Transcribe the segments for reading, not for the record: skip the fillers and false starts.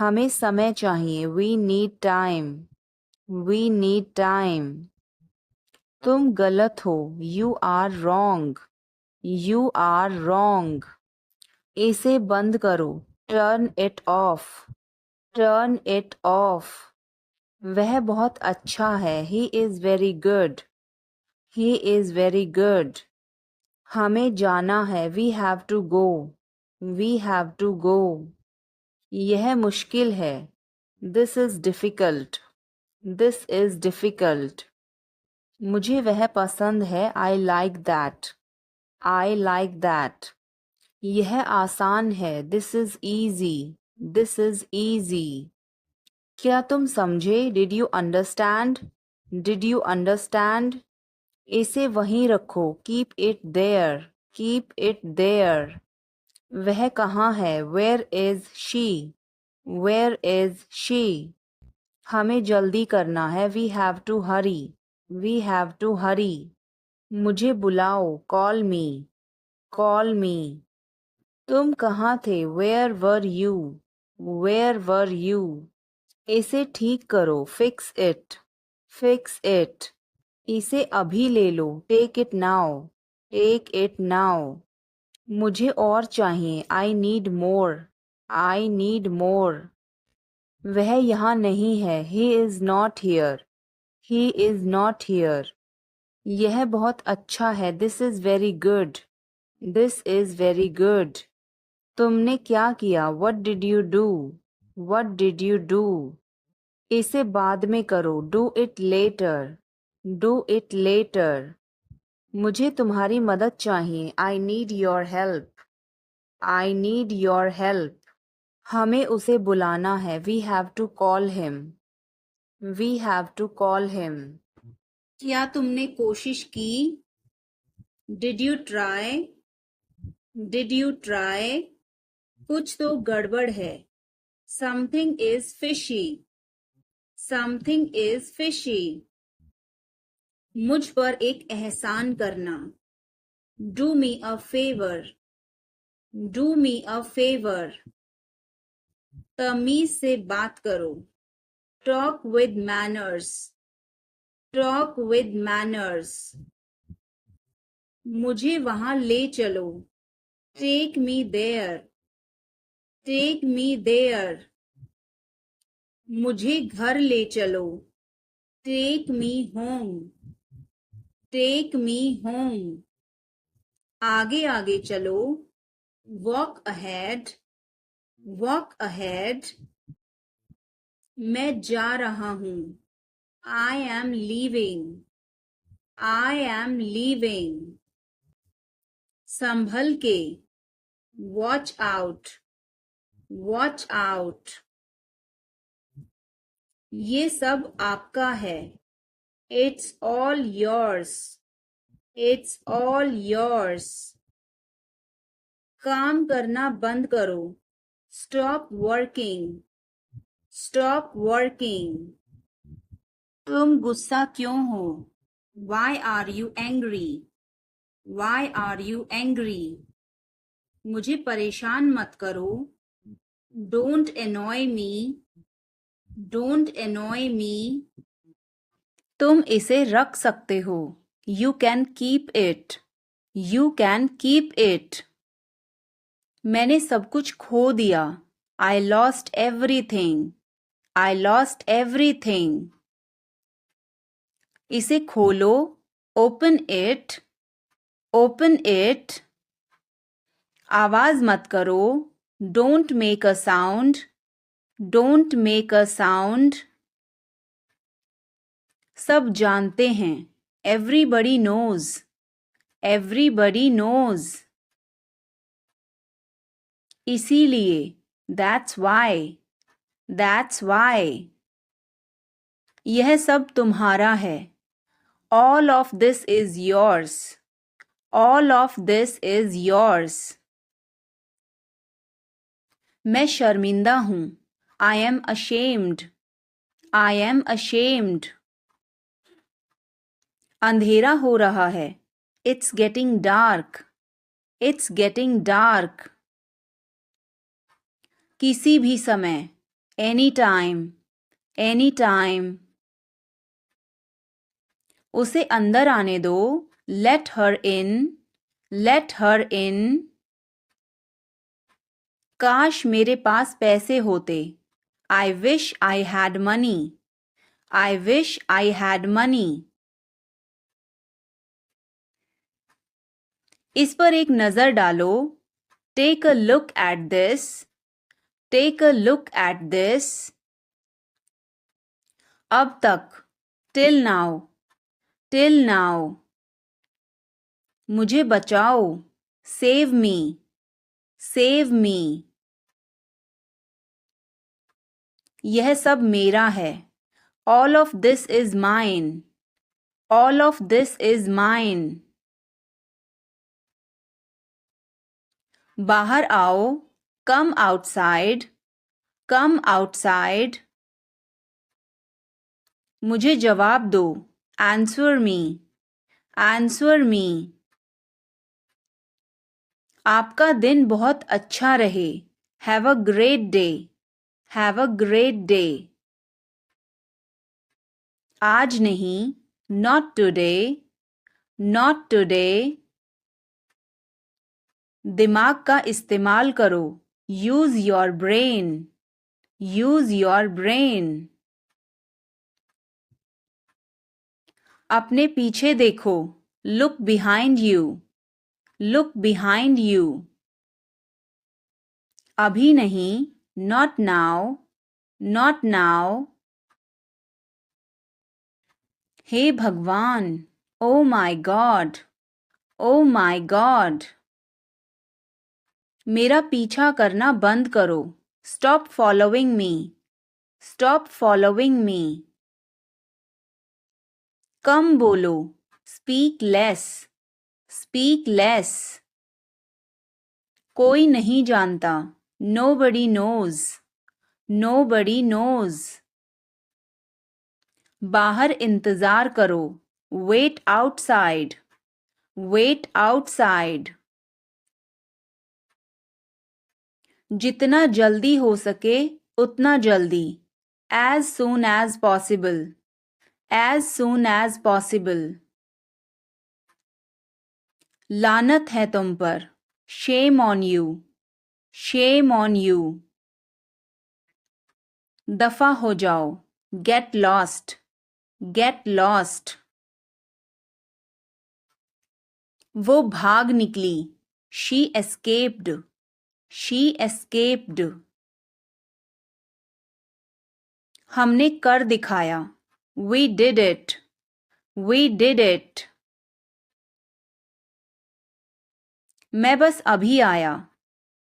हमें समय चाहिए, we need time, we need time. तुम गलत हो, you are wrong, you are wrong. इसे बंद करो, turn it off, turn it off. वह बहुत अच्छा है, he is very good, he is very good. हमें जाना है, we have to go, we have to go. यह मुश्किल है, this is difficult, this is difficult. मुझे वह पसंद है, I like that, I like that. यह आसान है, this is easy, this is easy. क्या तुम समझे, did you understand, did you understand. इसे वहीं रखो, keep it there, keep it there. वह कहाँ है, where is she, where is she. हमें जल्दी करना है, we have to hurry, we have to hurry. मुझे बुलाओ, कॉल मी, कॉल मी। तुम कहाँ थे, where were you, where were you. इसे ठीक करो, फिक्स इट, फिक्स इट। इसे अभी ले लो, take it now, take it now. मुझे और चाहिए, I need more, I need more. वह यहाँ नहीं है, he is not here, he is not here. यह बहुत अच्छा है, this is very good, this is very good. तुमने क्या किया, what did you do, what did you do. इसे बाद में करो, do it later, do it later. मुझे तुम्हारी मदद चाहिए, I need your help, I need your help. हमें उसे बुलाना है, we have to call him, we have to call him. क्या तुमने कोशिश की, did you try, did you try. कुछ तो गड़बड़ है, something is fishy, something is fishy. मुझ पर एक एहसान करना, do me a favour, do me a favour. तमीज से बात करो, talk with manners, talk with manners. मुझे वहां ले चलो, take me there, take me there. मुझे घर ले चलो, take me home, take me home. आगे आगे चलो, वॉक अहेड, वॉक अहेड। मैं जा रहा हूँ, I am leaving, I am leaving. संभल के, वॉच आउट, वॉच आउट। ये सब आपका है, it's all yours, it's all yours. काम करना बंद करो, स्टॉप वर्किंग, स्टॉप वर्किंग। तुम गुस्सा क्यों हो, why are you angry, why are you angry. मुझे परेशान मत करो, don't annoy me, don't annoy me. तुम इसे रख सकते हो, you can keep it, you can keep it. मैंने सब कुछ खो दिया, I lost everything, I lost everything. इसे खोलो, ओपन इट, ओपन इट। आवाज मत करो, don't make a sound, don't make a sound. सब जानते हैं, एवरीबडी नोज, एवरीबडी नोज। इसीलिए, दैट्स वाई, दैट्स वाई। यह सब तुम्हारा है, all of this is yours, all of this is yours. मैं शर्मिंदा हूँ, I M ashamed, I am ashamed. अंधेरा हो रहा है, it's getting dark, it's getting dark. किसी भी समय, एनी टाइम, एनी टाइम। उसे अंदर आने दो, लेट हर इन, लेट हर इन। काश मेरे पास पैसे होते, I wish I had money, I wish I had money. इस पर एक नज़र डालो, take a look at this, take a look at this. अब तक, टिल नाउ, टिल नाउ। मुझे बचाओ, सेव मी, सेव मी। यह सब मेरा है, all of this is mine, all of this is mine. बाहर आओ, कम आउटसाइड, कम आउटसाइड। मुझे जवाब दो, आंसर मी, आंसर मी। आपका दिन बहुत अच्छा रहे, have a great day, have a great day. आज नहीं, नॉट टुडे, नॉट टुडे। दिमाग का इस्तेमाल करो, use your brain, use your brain. अपने पीछे देखो, look behind you, look behind you. अभी नहीं, नॉट नाउ, नॉट नाउ। हे भगवान, oh my God, oh my God. मेरा पीछा करना बंद करो, stop following me, stop following me. कम बोलो, स्पीक लेस, स्पीक लेस। कोई नहीं जानता, नोबडी नोज, नोबडी नोज। बाहर इंतजार करो, वेट आउटसाइड, वेट आउटसाइड। जितना जल्दी हो सके उतना जल्दी, as soon as possible, as soon as possible. लानत है तुम पर, shame on you, shame on you. दफा हो जाओ, गेट लॉस्ट, गेट लॉस्ट। वो भाग निकली, शी एस्केप्ड, शी एस्केप्ड। हमने कर दिखाया, we did it, we did it. मैं बस अभी आया,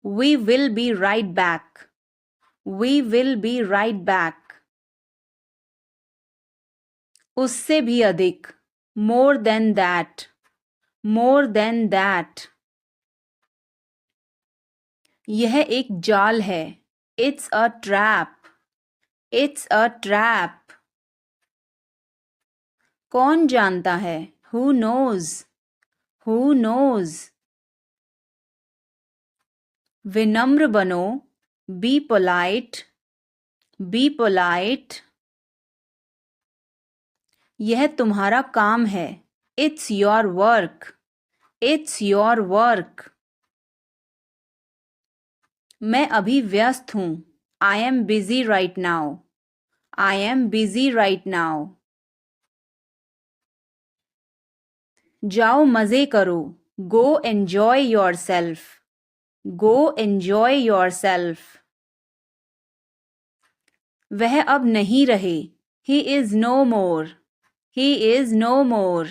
we will be right back, we will be right back. उससे भी अधिक, more than that, more than that. यह एक जाल है, it's a trap, it's a trap. कौन जानता है, हु नोज, हु नोज। विनम्र बनो, बी पोलाइट, बी पोलाइट। यह तुम्हारा काम है, it's your work, it's your work. मैं अभी व्यस्त हूँ, I am busy right now, I am busy right now. जाओ मजे करो, go enjoy yourself, go enjoy yourself. वह अब नहीं रहे, he is no more, he is no more.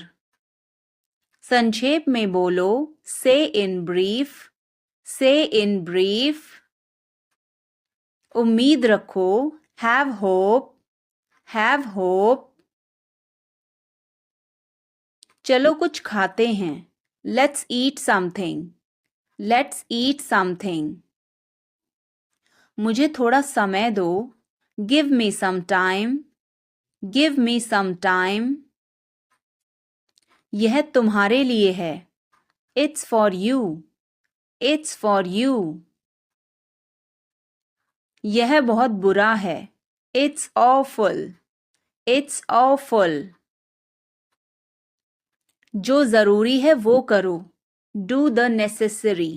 संक्षेप में बोलो, से इन ब्रीफ, से इन ब्रीफ। उम्मीद रखो, हैव होप, हैव होप। चलो कुछ खाते हैं, let's eat something, let's eat something. मुझे थोड़ा समय दो, give me some time, give me some time. यह तुम्हारे लिए है, it's for you, it's for you. यह बहुत बुरा है. It's awful. It's awful. जो जरूरी है वो करो. Do the necessary.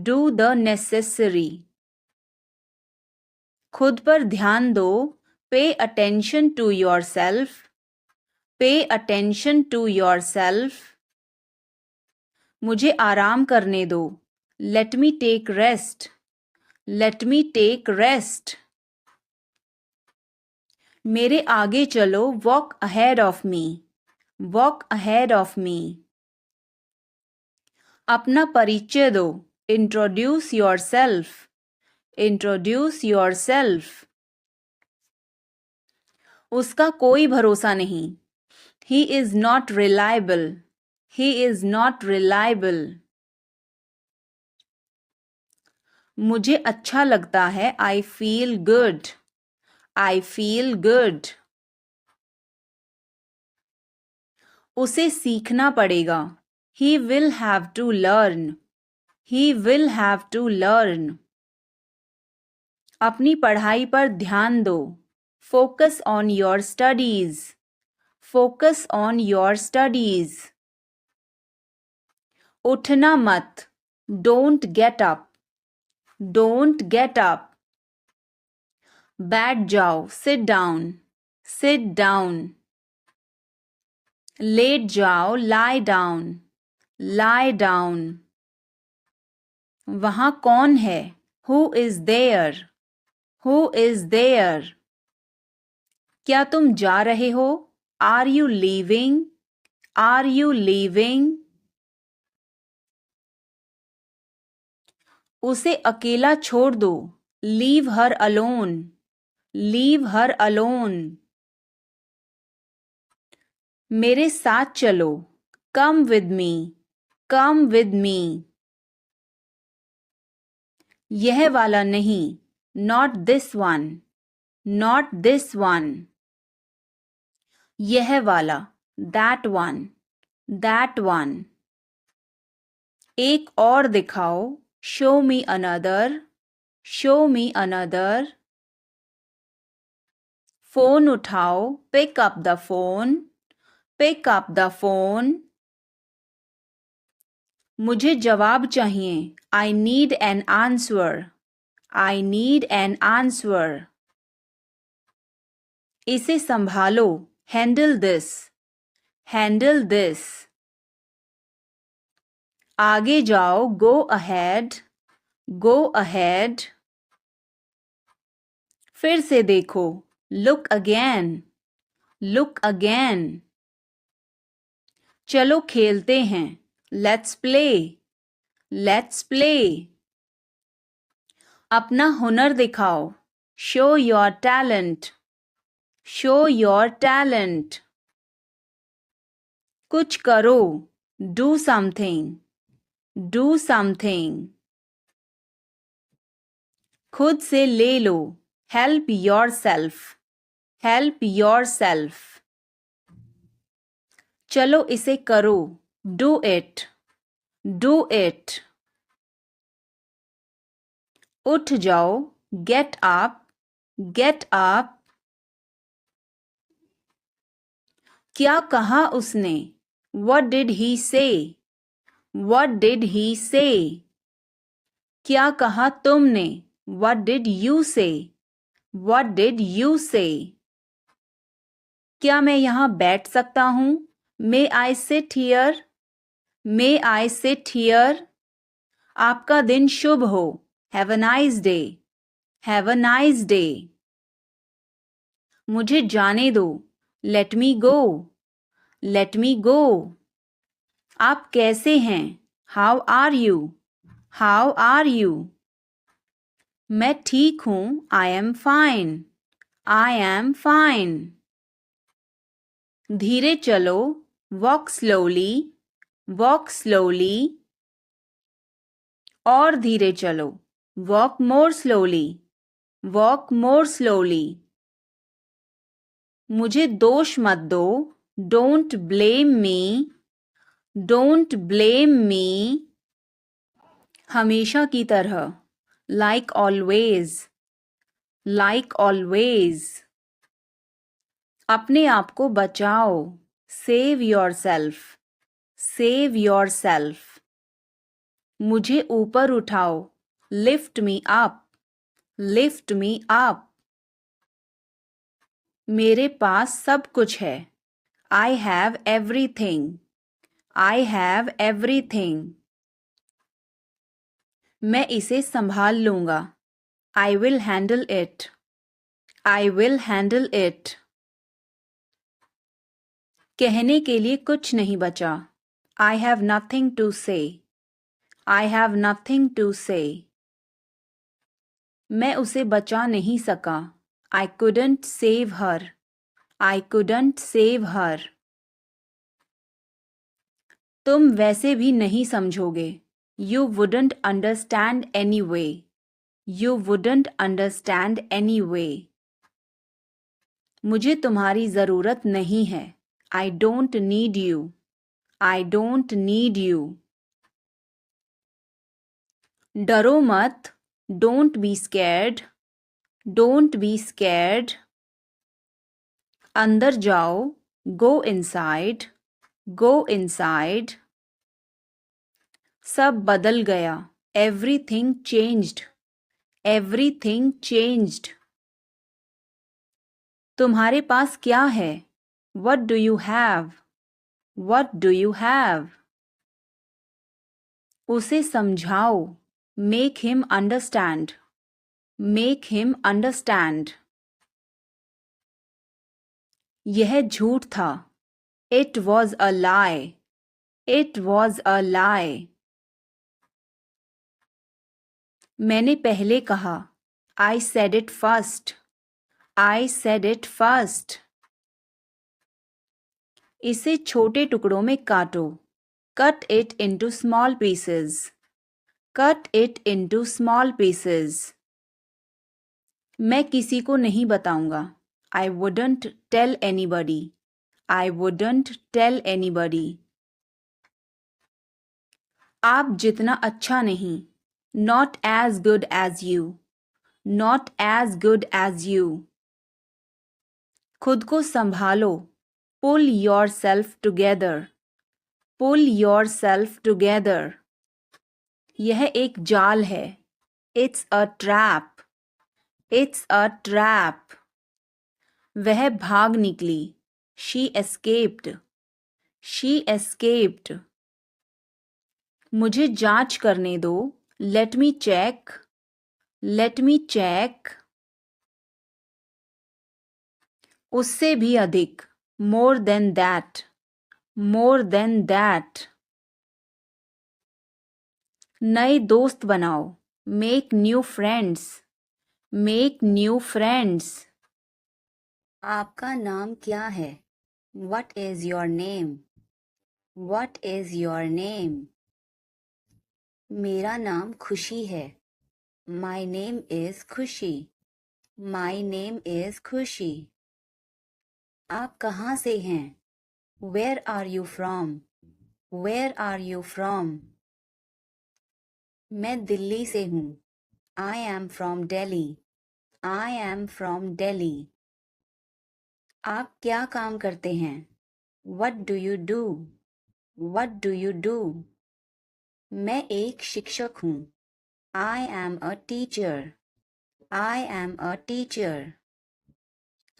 Do the necessary. खुद पर ध्यान दो. Pay attention to yourself. Pay attention to yourself. मुझे आराम करने दो. Let me take rest. Let me take rest. मेरे आगे चलो. Walk ahead of me. Walk ahead of me. अपना परिचय दो. Introduce yourself. Introduce yourself. उसका कोई भरोसा नहीं. He is not reliable. He is not reliable. मुझे अच्छा लगता है. I feel good. I feel good. उसे सीखना पड़ेगा. He will have to learn. He will have to learn. अपनी पढ़ाई पर ध्यान दो. Focus on your studies. Focus on your studies. उठना मत. Don't get up. Don't get up. बैठ जाओ. Sit down. Sit down. लेट जाओ. Lie down. Lie down. वहाँ कौन है? Who is there? Who is there? क्या तुम जा रहे हो? Are you leaving? Are you leaving? उसे अकेला छोड़ दो. Leave her alone. Leave her alone. मेरे साथ चलो. Come with me. Come with me. यह वाला नहीं. Not this one. Not this one. यह वाला. That one. That one. एक और दिखाओ. Show me another. Show me another. Phone उठाओ. Pick up the phone. Pick up the phone. मुझे जवाब चाहिए. I need an answer. I need an answer. इसे संभालो. Handle this. Handle this. आगे जाओ. Go ahead. Go ahead. फिर से देखो. Look again. Look again. चलो खेलते हैं. Let's play. Let's play. अपना हुनर दिखाओ. Show your talent. Show your talent. कुछ करो. Do something. Do something. खुद से ले लो. Help yourself. Help yourself. चलो इसे करो. Do it. Do it. उठ जाओ. Get up. Get up. क्या कहा उसने? What did he say? What did he say? क्या कहा तुमने? What did you say? What did you say? क्या मैं यहाँ बैठ सकता हूँ? May I sit here? May I sit here? आपका दिन शुभ हो. Have a nice day. Have a nice day. मुझे जाने दो. Let me go. Let me go. आप कैसे हैं? How are you? How are you? मैं ठीक हूँ. I am fine. I am fine. धीरे चलो. Walk slowly. Walk slowly. और धीरे चलो. Walk more slowly. Walk more slowly. मुझे दोष मत दो. Don't blame me. Don't blame me. हमेशा की तरह. Like always. like always. अपने आप को बचाओ, save yourself, save yourself. मुझे ऊपर उठाओ, lift me up, lift me up. मेरे पास सब कुछ है, I have everything, I have everything. मैं इसे संभाल लूंगा, I will handle it, I will handle it. कहने के लिए कुछ नहीं बचा, I have nothing to say, I have nothing to say. मैं उसे बचा नहीं सका, I couldn't save her, I couldn't save her. तुम वैसे भी नहीं समझोगे, You wouldn't understand anyway, You wouldn't understand anyway. मुझे तुम्हारी ज़रूरत नहीं है, I don't need you, I don't need you. डरो मत, don't be scared, don't be scared. अंदर जाओ, go inside, go inside. सब बदल गया, everything changed, everything changed. तुम्हारे पास क्या है, what do you have, what do you have. उसे समझाओ, make him understand, make him understand. यह झूठ था, it was a lie, it was a lie. मैंने पहले कहा, I said it first, I said it first. इसे छोटे टुकड़ों में काटो, cut it into small pieces, cut it into small pieces. मैं किसी को नहीं बताऊंगा, I wouldn't tell anybody, I wouldn't tell anybody. आप जितना अच्छा नहीं, not as good as you, not as good as you. खुद को संभालो, pull yourself together, pull yourself together. यह एक जाल है, it's a trap, it's a trap. वह भाग निकली, she escaped, she escaped. मुझे जांच करने दो, let me check, let me check. उससे भी अधिक, more than that, more than that. नए दोस्त बनाओ, make new friends, make new friends. आपका नाम क्या है, what is your name, what is your name. मेरा नाम खुशी है, my name is खुशी, my name is खुशी. आप कहाँ से हैं, where are you from, where are you from. मैं दिल्ली से हूँ, I am from Delhi, I am from Delhi. आप क्या काम करते हैं, what do you do, what do you do. मैं एक शिक्षक हूँ, I am a teacher, I am a teacher.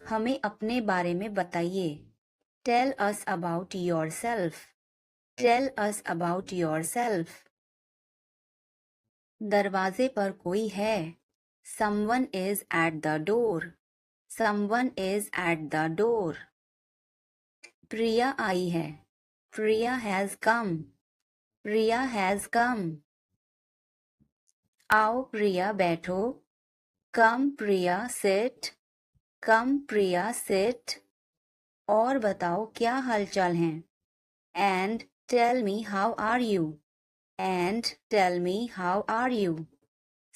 हमें अपने बारे में बताइए, tell us about yourself, tell us about yourself. दरवाजे पर कोई है, someone is at the door, someone is at the door. प्रिया आई है, Priya has come, Priya has come. आओ प्रिया बैठो, come Priya sit, come Priya sit. और बताओ क्या हालचाल हैं, and tell me how are you, and tell me how are you.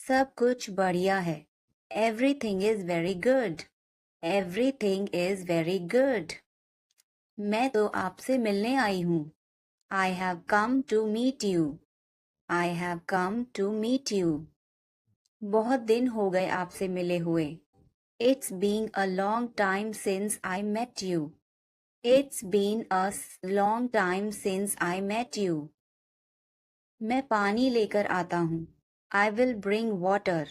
सब कुछ बढ़िया है, everything is very good, everything is very good. मैं तो आपसे मिलने आई हूँ, I have come to meet you, I have come to meet you. बहुत दिन हो गए आपसे मिले हुए, It's been a long time since I met you. It's been a long time since I met you. मैं पानी लेकर आता हूँ. I will bring water.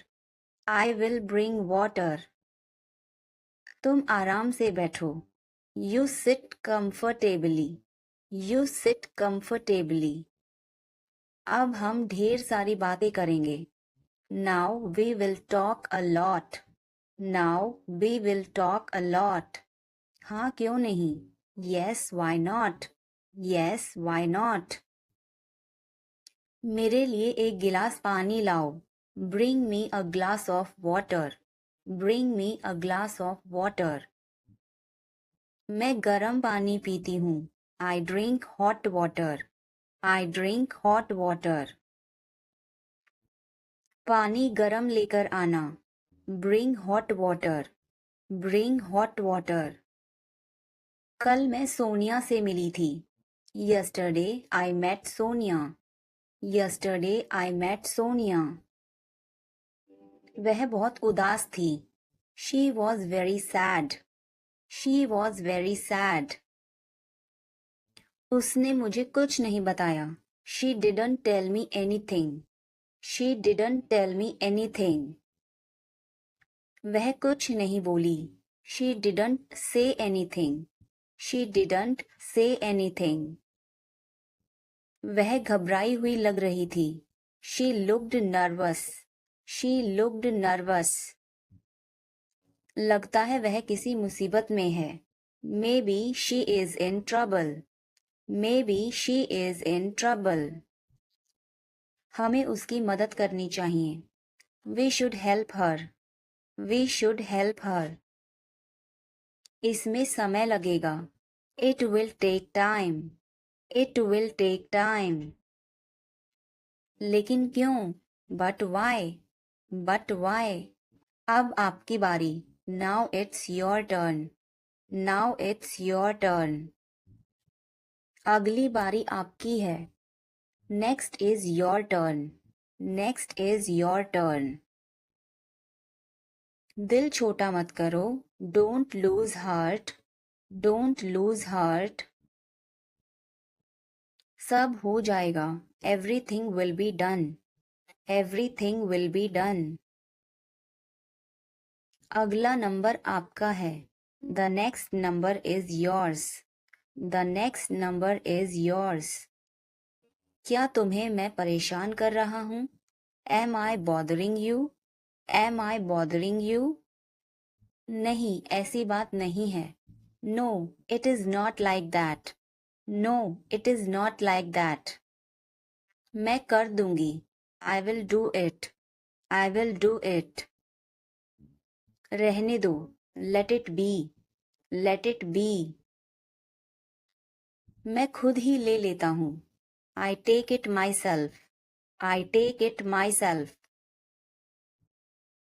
I will bring water. तुम आराम से बैठो. You sit comfortably. You sit comfortably. अब हम ढेर सारी बातें करेंगे. Now we will talk a lot. Now we will talk a lot. हाँ क्यों नहीं? Yes, why not? Yes, why not? मेरे लिए एक गिलास पानी लाओ. Bring me a glass of water. Bring me a glass of water. मैं गर्म पानी पीती हूँ. I drink hot water. I drink hot water. पानी गरम लेकर आना. Bring hot water. Bring hot water. कल मैं सोनिया से मिली थी. Yesterday I met Sonia. Yesterday I met Sonia. वह बहुत उदास थी. She was very sad. She was very sad. उसने मुझे कुछ नहीं बताया. She didn't tell me anything. She didn't tell me anything. वह कुछ नहीं बोली. She didn't say anything. She didn't say anything. वह घबराई हुई लग रही थी. She looked nervous. She looked nervous. लगता है वह किसी मुसीबत में है. Maybe she is in trouble. Maybe she is in trouble. हमें उसकी मदद करनी चाहिए. We should help her. We should help her. इसमें समय लगेगा. It will take time. It will take time. लेकिन क्यों? But why? But why? अब आपकी बारी. Now it's your turn. Now it's your turn. अगली बारी आपकी है. Next is your turn. Next is your turn. दिल छोटा मत करो. Don't lose heart. Don't lose heart. सब हो जाएगा. Everything will be done. Everything will be done. अगला नंबर आपका है. The next number is yours. The next number is yours. क्या तुम्हें मैं परेशान कर रहा हूँ? Am I bothering you? Am I bothering you? नहीं, ऐसी बात नहीं है. No, it is not like that. No, it is not like that. मैं कर दूंगी. I will do it. I will do it. रहने दो. Let it be. Let it be. मैं खुद ही ले लेता हूँ. I take it myself. I take it myself.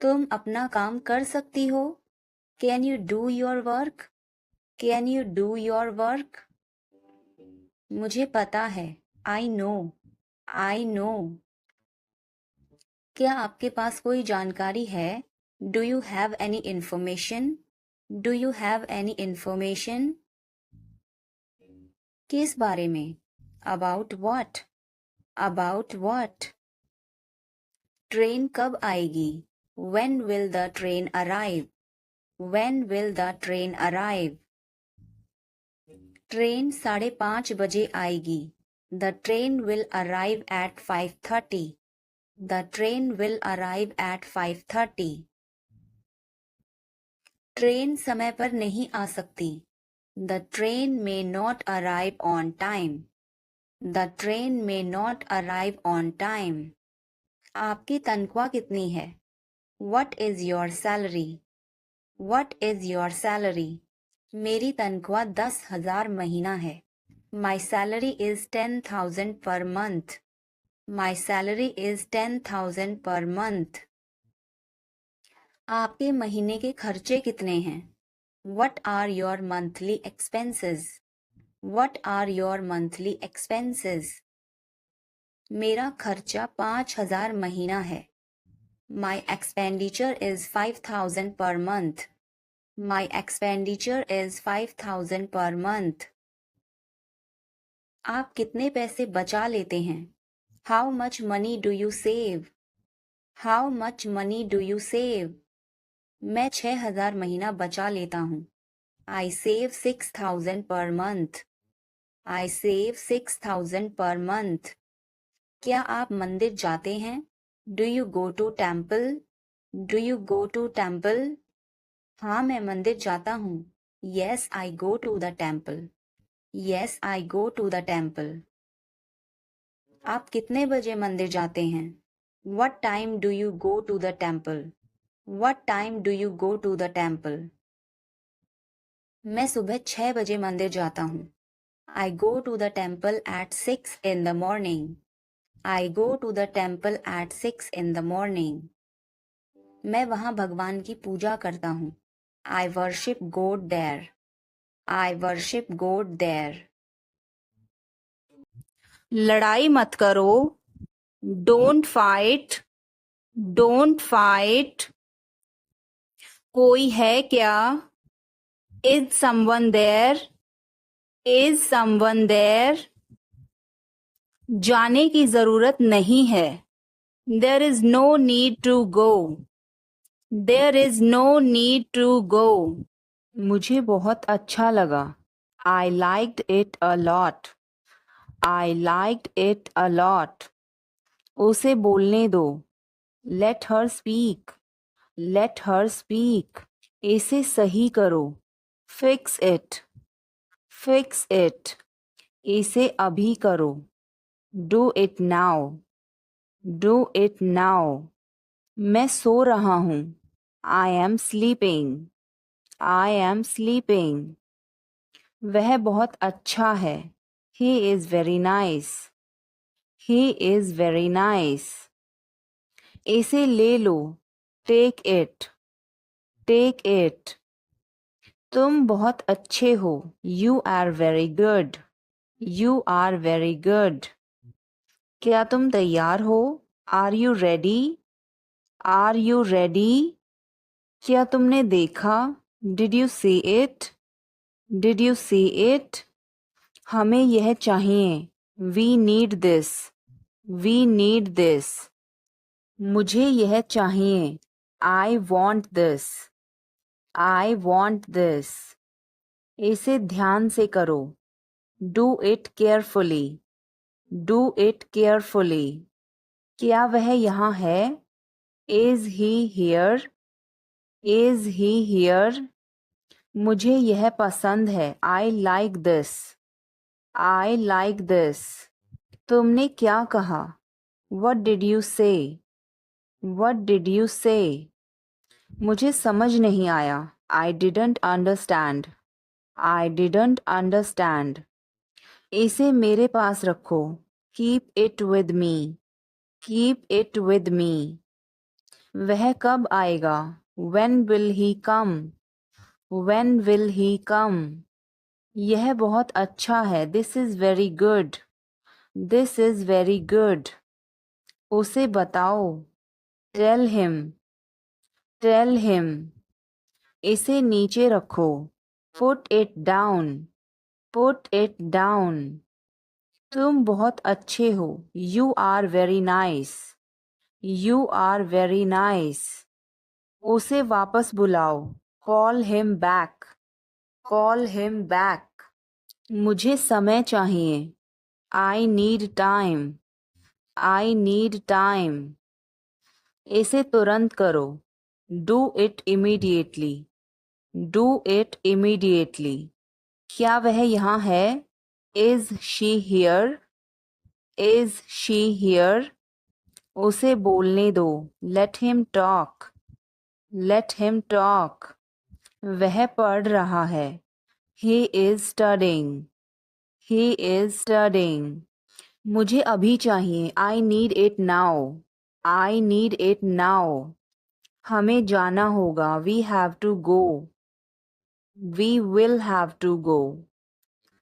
तुम अपना काम कर सकती हो? Can you do your work? Can you do your work? मुझे पता है. I know. I know. क्या आपके पास कोई जानकारी है? Do you have any information? Do you have any information? किस बारे में? About what? About what? Train कब आएगी? When will the train arrive? When will the train arrive? Train 5:30 बजे आएगी. The train will arrive at 5:30. The train will arrive at 5:30. Train समय पर नहीं आ सकती. The train may not arrive on time. The train may not arrive on time. आपकी तनख्वाह कितनी है? What is your salary? What is your salary? मेरी तनख्वाह 10,000 महीना है. My salary is 10,000 per month. My salary is 10,000 per month. आपके महीने के खर्चे कितने हैं? What are your monthly expenses? What are your monthly expenses? मेरा खर्चा 5,000 महीना है. My expenditure is 5,000 per month. My expenditure is 5,000 per month. आप कितने पैसे बचा लेते हैं? How much money do you save? How much money do you save? मैं 6,000 महीना बचा लेता हूँ. I save 6,000 per month. I save 6,000 per month. क्या आप मंदिर जाते हैं? Do you go to temple? Do you go to temple? हाँ, मैं मंदिर जाता हूँ. Yes, I go to the temple. Yes, I go to the temple. आप कितने बजे मंदिर जाते हैं? What time do you go to the temple? What time do you go to the temple? मैं सुबह 6 बजे मंदिर जाता हूँ. I go to the temple at 6 in the morning. I go to the temple at 6 in the morning. मैं वहाँ भगवान की पूजा करता हूँ. I worship God there. I worship God there. लड़ाई मत करो. Don't fight. Don't fight. कोई है क्या? Is someone there? Is someone there? जाने की जरूरत नहीं है. There is no need to go. There is no need to go. मुझे बहुत अच्छा लगा. I liked it a lot. I liked it a lot. उसे बोलने दो. Let her speak. Let her speak. इसे सही करो. Fix it. Fix it. इसे अभी करो. Do it now. Do it now. मैं सो रहा हूँ. I am sleeping. I am sleeping. वह बहुत अच्छा है. He is very nice. He is very nice. इसे ले लो. Take it. Take it. तुम बहुत अच्छे हो. You are very good. You are very good. क्या तुम तैयार हो? Are you ready? Are you ready? क्या तुमने देखा? Did you see it? Did you see it? हमें यह चाहिए. We need this. We need this. मुझे यह चाहिए. I want this. I want this. इसे ध्यान से करो. Do it carefully. Do it carefully. क्या वह यहाँ है? Is he here? Is he here? मुझे यह पसंद है. I like this. I like this. तुमने क्या कहा? What did you say? What did you say? मुझे समझ नहीं आया. I didn't understand. I didn't understand. इसे मेरे पास रखो. Keep it with me. Keep it with me. वह कब आएगा? When will he come? When will he come? यह बहुत अच्छा है. This is very good. This is very good. उसे बताओ. Tell him. Tell him. इसे नीचे रखो. Put it down. Put it down. तुम बहुत अच्छे हो. You are very nice. You are very nice. उसे वापस बुलाओ. Call him back. Call him back. मुझे समय चाहिए. I need time. I need time. इसे तुरंत करो. Do it immediately. Do it immediately. क्या वह यहाँ है? Is she here? Is she here? उसे बोलने दो. Let him talk. Let him talk. वह पढ़ रहा है. He is studying. He is studying. मुझे अभी चाहिए. I need it now. I need it now. हमें जाना होगा. We have to go. We will have to go.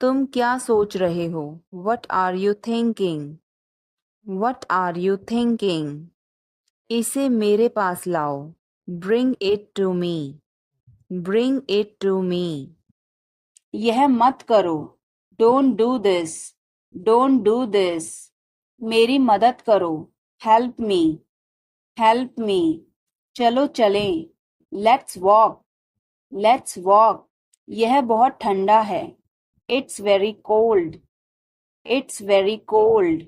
तुम क्या सोच रहे हो? What are you thinking? What are you thinking? इसे मेरे पास लाओ. Bring it to me. Bring it to me. यह मत करो. Don't do this. Don't do this. मेरी मदद करो. Help me. Help me. चलो चलें. Let's walk. Let's walk. यह बहुत ठंडा है. It's very cold. It's very cold.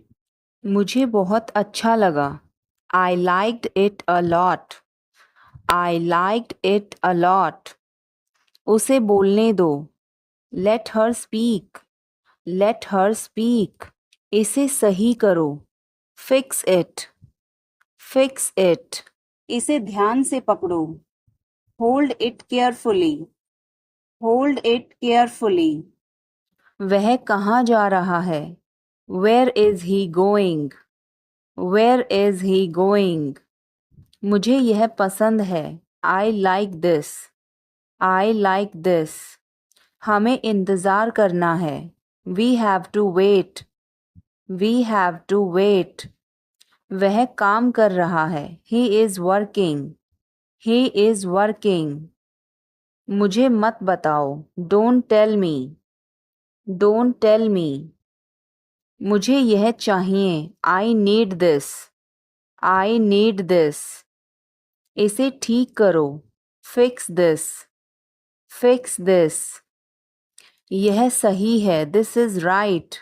मुझे बहुत अच्छा लगा. I liked it a lot. I liked it a lot. उसे बोलने दो. Let her speak. Let her speak. इसे सही करो. Fix it. Fix it. इसे ध्यान से पकड़ो. Hold it carefully. Hold it carefully. वह कहाँ जा रहा है? Where is he going? Where is he going? मुझे यह पसंद है. I like this. I like this. हमें इंतज़ार करना है. We have to wait. We have to wait. वह काम कर रहा है. He is working. He is working. मुझे मत बताओ. Don't tell me. Don't tell me. मुझे यह चाहिए. I need this. I need this. इसे ठीक करो. Fix this. Fix this. यह सही है. This is right.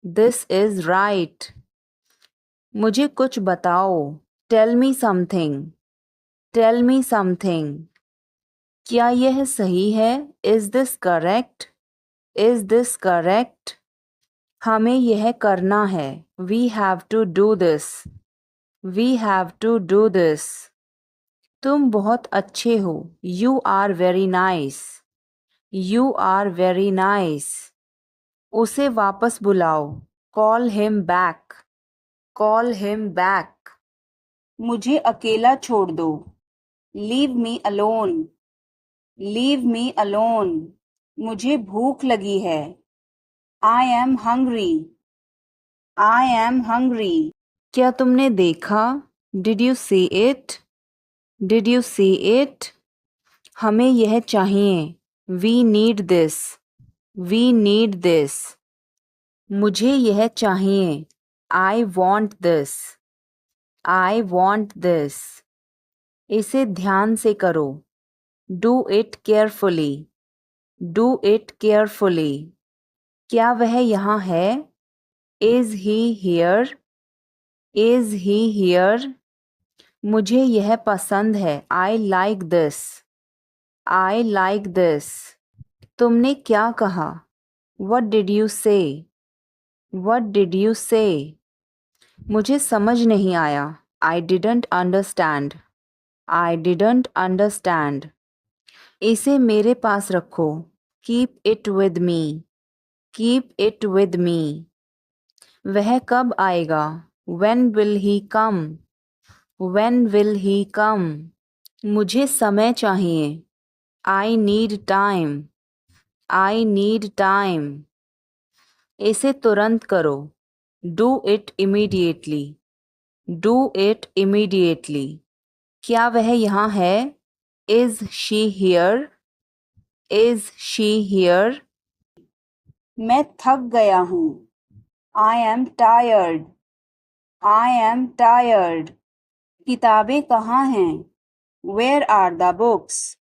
This is right. मुझे कुछ बताओ. Tell me something. Tell me something. क्या यह सही है? Is this correct? Is this correct? हमें यह करना है. We have to do this. We have to do this. तुम बहुत अच्छे हो. You are very nice. You are very nice. उसे वापस बुलाओ. Call him back. Call him back. मुझे अकेला छोड़ दो. Leave me alone. Leave me alone. मुझे भूख लगी है. I am hungry. I am hungry. क्या तुमने देखा? Did you see it? Did you see it? हमें यह चाहिए. We need this. We need this. मुझे यह चाहिए. I want this. I want this. इसे ध्यान से करो. Do it carefully. Do it carefully. क्या वह यहाँ है? Is he here? Is he here? मुझे यह पसंद है. I like this. I like this. तुमने क्या कहा? What did you say? What did you say? मुझे समझ नहीं आया. I didn't understand. I didn't understand. इसे मेरे पास रखो. Keep it with me. Keep it with me. वह कब आएगा? When will he come? When will he come? मुझे समय चाहिए. I need time. I need time. इसे तुरंत करो. Do it immediately. Do it immediately. क्या वह यहाँ है? Is she here? Is she here? मैं थक गया हूँ. I am tired. I am tired. किताबें कहाँ हैं? Where are the books?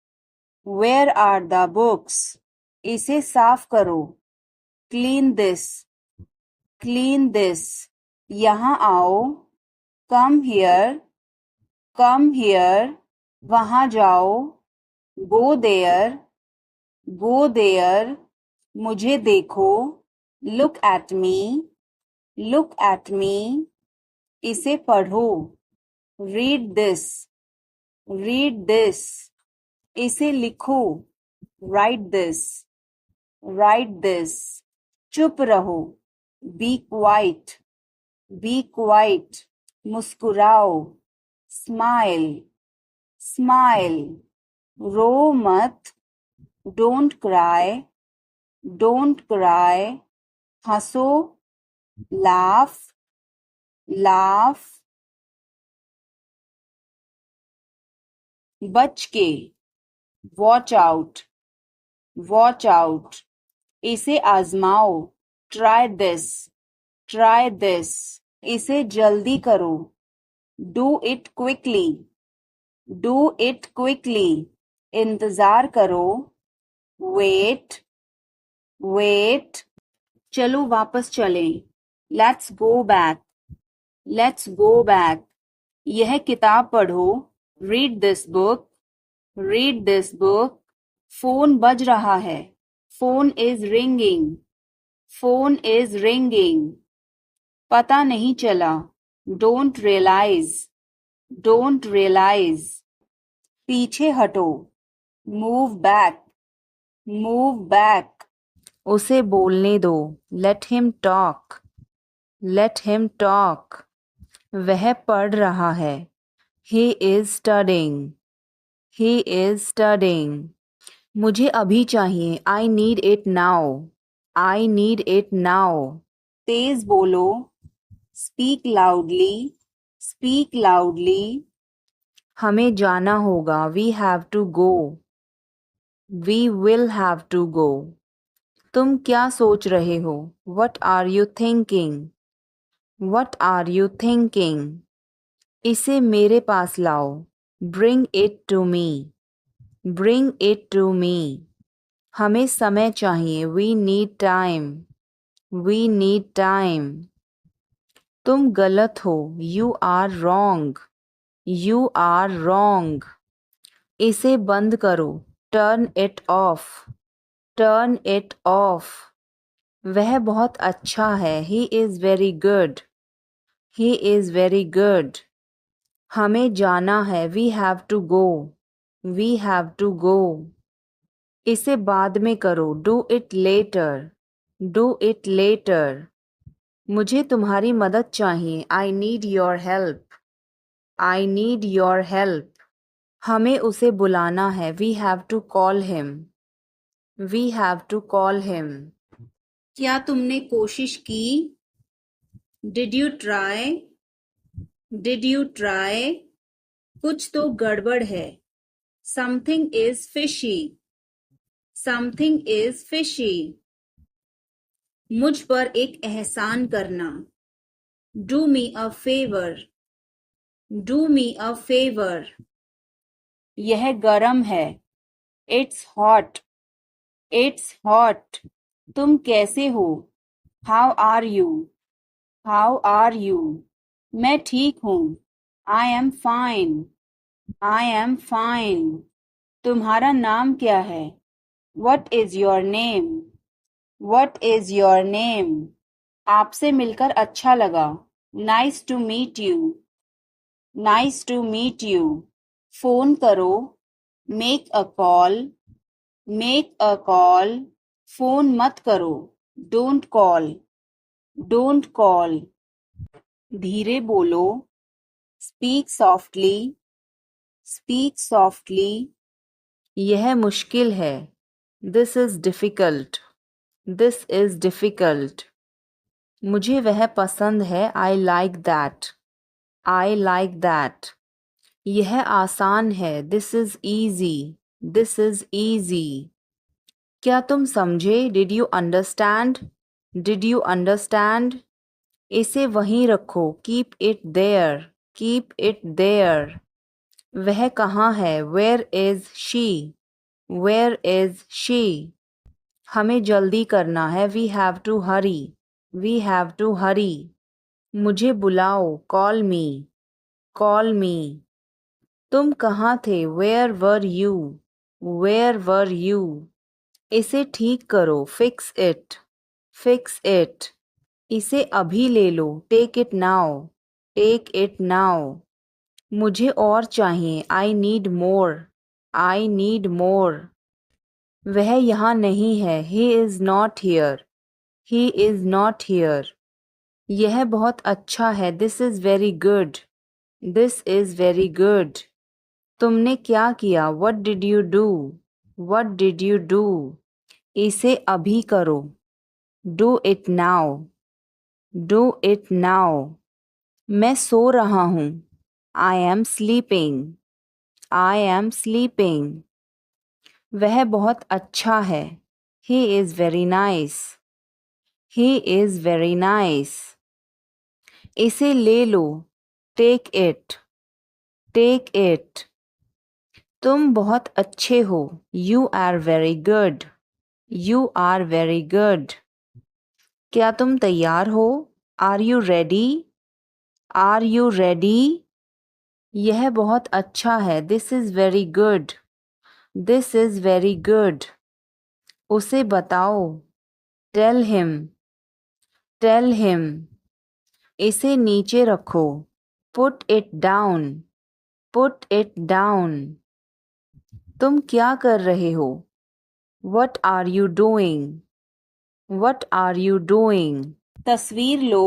Where are the books? इसे साफ करो. Clean this. Clean this. यहाँ आओ. Come here. Come here. वहाँ जाओ. Go there. Go there. मुझे देखो. Look at me. Look at me. इसे पढ़ो. Read this. Read this. इसे लिखो. Write this. Write this. चुप रहो. Be quiet. Be quiet. मुस्कुराओ. Smile. Smile. रो मत. Don't cry. Don't cry. हंसो. Laugh. Laugh. बच के. Watch out, watch out. इसे आजमाओ, ट्राई दिस, ट्राई दिस। इसे जल्दी करो, do it quickly, do it quickly. इंतजार करो, वेट, वेट। चलो वापस चलें, let's go back, let's go back. यह किताब पढ़ो, read this book, read this book. Phone बज रहा है, phone is ringing, phone is ringing. पता नहीं चला, डोंट रियलाइज, डोंट रियलाइज। पीछे हटो, मूव बैक, मूव बैक। उसे बोलने दो, let him talk, let him talk. वह पढ़ रहा है, he is studying, he is studying. मुझे अभी चाहिए, I need it now, I need it now. तेज बोलो, स्पीक लाउडली, स्पीक लाउडली। हमें जाना होगा, we have to go, we will have to go. तुम क्या सोच रहे हो, what are you thinking, what are you thinking. इसे मेरे पास लाओ, bring it to me, bring it to me. हमें समय चाहिए, we need time, we need time. तुम गलत हो, you are wrong, you are wrong. इसे बंद करो, turn it off, turn it off. वह बहुत अच्छा है, he is very good, he is very good. हमें जाना है, we have to go, we have to go. इसे बाद में करो, do it later, do it later. मुझे तुम्हारी मदद चाहिए, I need your help, I need your help. हमें उसे बुलाना है, we have to call him, we have to call him. क्या तुमने कोशिश की, did you try, did you try. कुछ तो गड़बड़ है, something is fishy, something is fishy. मुझ पर एक एहसान करना, do me a favour, do me a favour. यह गरम है, इट्स हॉट, इट्स हॉट। तुम कैसे हो, how are you, how are you. मैं ठीक हूँ, I am fine, I am fine. तुम्हारा नाम क्या है, what is your name, what is your name. आपसे मिलकर अच्छा लगा, nice to meet you, nice to meet you. Phone करो, make a call, make a call. Phone मत करो, डोंट कॉल, डोंट कॉल। धीरे बोलो, स्पीक सॉफ्टली, स्पीक सॉफ्टली। यह मुश्किल है, this is difficult, this is difficult. मुझे वह पसंद है, I like that, I like that. यह आसान है, this is easy, this is easy. क्या तुम समझे, did you understand, did you understand. इसे वहीं रखो, keep it there, keep it there. वह कहाँ है, where is she, where is she. हमें जल्दी करना है, we have to hurry, we have to hurry. मुझे बुलाओ, कॉल मी, कॉल मी। तुम कहाँ थे, where were you, where were you. इसे ठीक करो, फिक्स इट, फिक्स इट। इसे अभी ले लो, take it now, take it now. मुझे और चाहिए, I need more, I need more. वह यहाँ नहीं है, he is not here, he is not here. यह बहुत अच्छा है, this is very good, this is very good. तुमने क्या किया, what did you do, what did you do. इसे अभी करो, do it now, do it now. मैं सो रहा हूँ, I am sleeping, I am sleeping. वह बहुत अच्छा है. He is very nice. He is very nice. इसे ले लो. Take it. Take it. तुम बहुत अच्छे हो. You are very good. You are very good. क्या तुम तैयार हो? Are you ready? Are you ready? यह बहुत अच्छा है. This is very good. This is very good. उसे बताओ. Tell him. Tell him. इसे नीचे रखो. Put it down. Put it down. तुम क्या कर रहे हो? What are you doing? What are you doing? तस्वीर लो.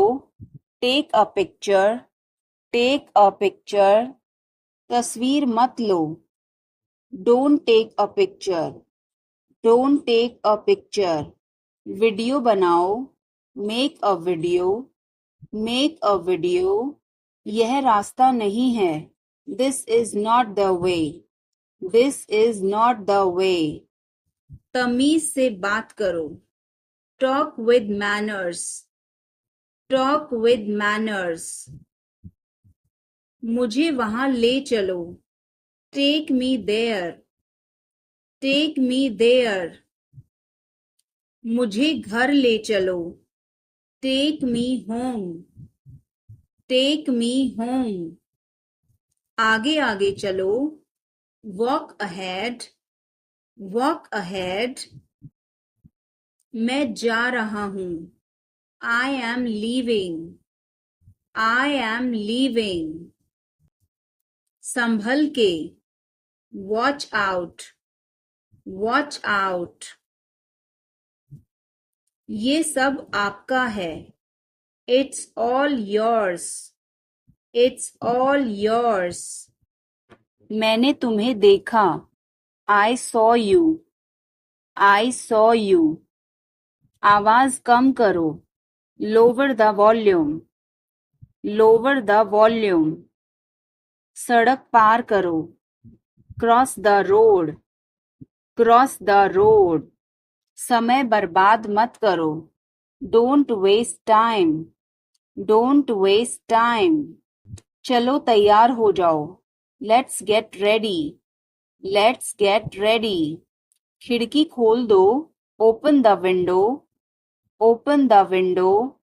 Take a picture. Take a picture. तस्वीर मत लो. Don't take a picture. Don't take a picture. Video बनाओ. Make a video. Make a video. यह रास्ता नहीं है. This is not the way. This is not the way. तमीज से बात करो. Talk with manners. Talk with manners. मुझे वहां ले चलो. Take me there. Take me there. मुझे घर ले चलो. Take me home. Take me home. आगे आगे चलो. Walk ahead. Walk ahead. मैं जा रहा हूँ. I am leaving. I am leaving. संभल के. Watch out. Watch out. ये सब आपका है. It's all yours. It's all yours. मैंने तुम्हें देखा. I saw you. I saw you. आवाज कम करो. Lower the volume. Lower the volume. सड़क पार करो. Cross the road. Cross the road. समय बर्बाद मत करो. Don't waste time. Don't waste time. चलो तैयार हो जाओ. Let's get ready. Let's get ready. खिड़की खोल दो. Open the window. Open the window.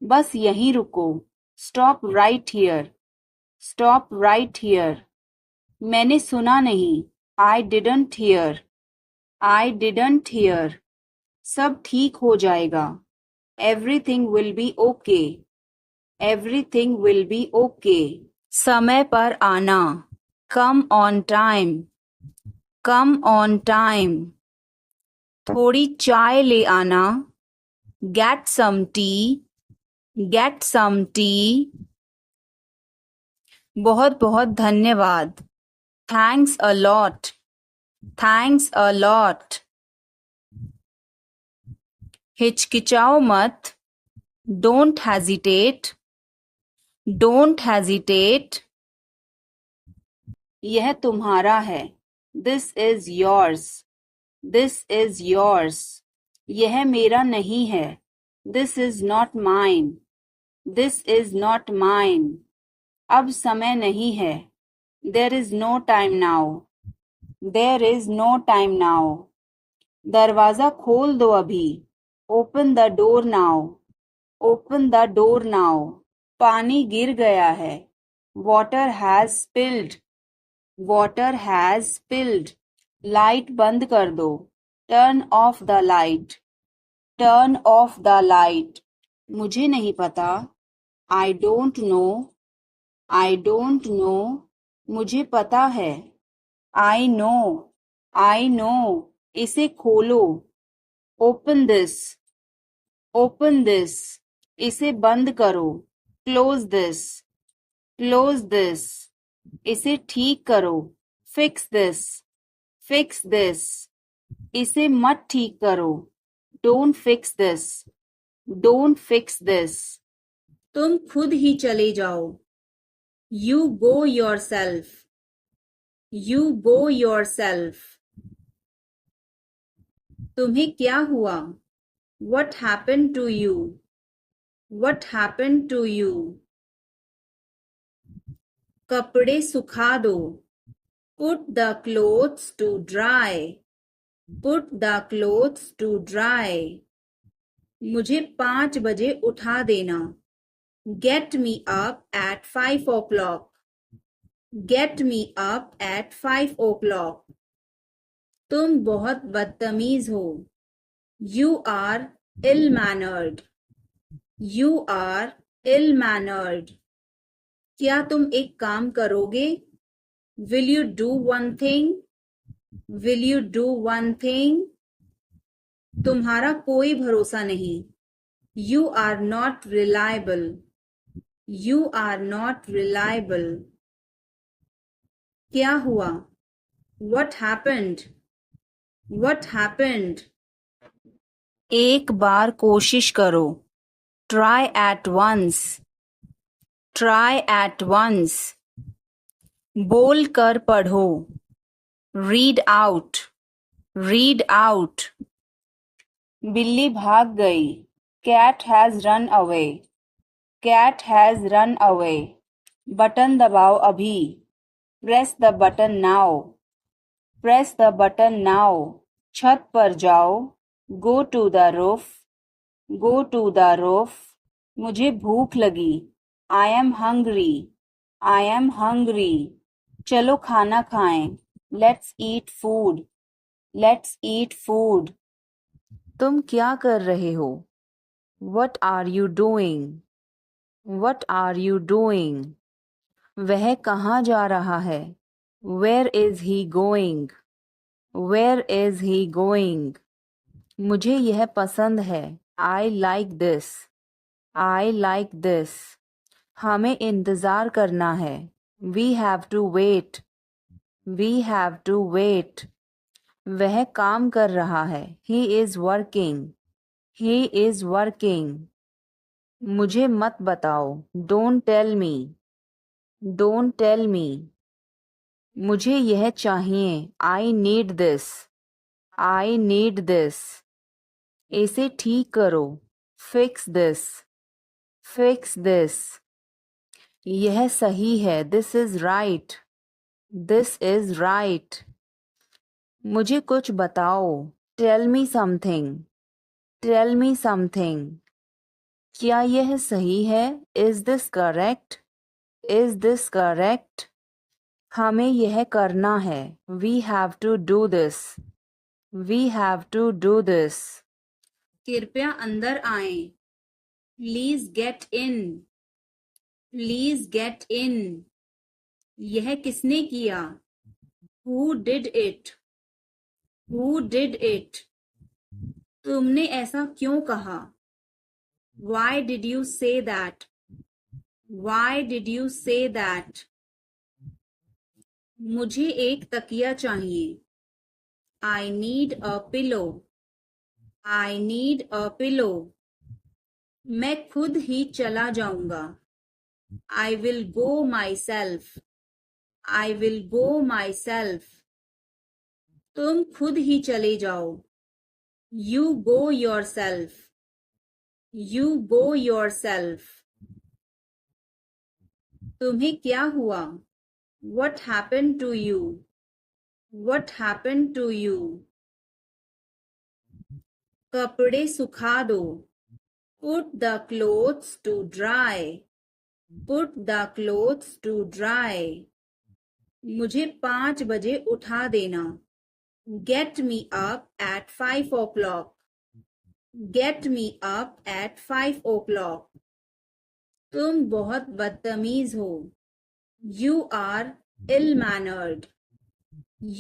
बस यहीं रुको. Stop right here. Stop right here. मैंने सुना नहीं. I didn't hear. I didn't hear. सब ठीक हो जाएगा. Everything will be okay. Everything will be okay. समय पर आना. Come on time. Come on time. थोड़ी चाय ले आना. Get some tea. Get some tea. बहुत बहुत धन्यवाद. Thanks a lot. Thanks a lot. हिचकिचाओ मत. Don't hesitate. Don't hesitate. यह तुम्हारा है. This is yours. This is yours. यह मेरा नहीं है. This is not mine. This is not mine. अब समय नहीं है. There is no time now. There is no time now. दरवाजा खोल दो अभी. Open the door now. Open the door now. पानी गिर गया है. Water has spilled. Water has spilled. Light बंद कर दो. Turn off the light. Turn off the light. मुझे नहीं पता. I don't know. I don't know. मुझे पता है. I know. I know. इसे खोलो. Open this. Open this. इसे बंद करो. Close this. Close this. इसे ठीक करो. Fix this. Fix this. इसे मत ठीक करो. Don't fix this. Don't fix this. तुम खुद ही चले जाओ. You go yourself. You go yourself. तुम्हें क्या हुआ? What happened to you? What happened to you? कपड़े सुखा दो. Put the clothes to dry. Put the clothes to dry. मुझे 5 बजे उठा देना. Get me up at 5 o'clock. Get me up at 5 o'clock. तुम बहुत बदतमीज हो. You are ill-mannered. You are ill-mannered. क्या तुम एक काम करोगे? Will you do one thing? Will you do one thing? तुम्हारा कोई भरोसा नहीं. You are not reliable. You are not reliable. क्या हुआ? What happened? What happened? एक बार कोशिश करो. Try at once. Try at once. बोल कर पढ़ो. Read out. Read out. बिल्ली भाग गई. Cat has run away. Cat has run away. Button दबाओ अभी. Press the button now. Press the button now. छत पर जाओ. Go to the roof. Go to the roof. मुझे भूख लगी. I am hungry. I am hungry. चलो खाना खाएं. Let's eat food. Let's eat food. तुम क्या कर रहे हो? What are you doing? What are you doing? वह कहाँ जा रहा है? Where is he going? Where is he going? मुझे यह पसंद है. I like this. I like this. हमें इंतज़ार करना है. We have to wait. We have to wait. वह काम कर रहा है. He is working. He is working. मुझे मत बताओ. Don't tell me. Don't tell me. मुझे यह चाहिए. I need this. I need this. इसे ठीक करो. Fix this. Fix this. यह सही है. This is right. This is right. मुझे कुछ बताओ. Tell me something. Tell me something. क्या यह सही है? Is this correct? Is this correct? हमें यह करना है. We have to do this. We have to do this. कृपया अंदर आएं. Please get in. Please get in. यह किसने किया? Who did it? Who did it? तुमने ऐसा क्यों कहा? Why did you say that? Why did you say that? मुझे एक तकिया चाहिए. I need a pillow. I need a pillow. मैं खुद ही चला जाऊंगा. I will go myself. I will go myself. तुम खुद ही चले जाओ. You go yourself. You go yourself. तुम्हें क्या हुआ? What happened to you? What happened to you? कपड़े सुखा दो. Put the clothes to dry. Put the clothes to dry. मुझे 5 बजे उठा देना. Get me up at 5 o'clock. Get me up at 5 o'clock. तुम बहुत बदतमीज हो. You are ill-mannered.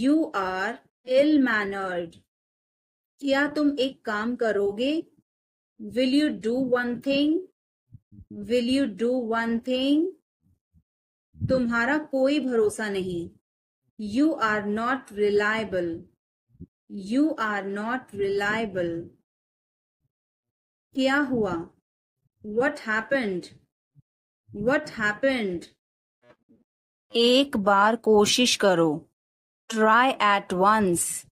You are ill-mannered. क्या तुम एक काम करोगे? Will you do one thing? Will you do one thing? तुम्हारा कोई भरोसा नहीं. You are not reliable. You are not reliable. क्या हुआ? What happened? What happened? एक बार कोशिश करो. Try at once.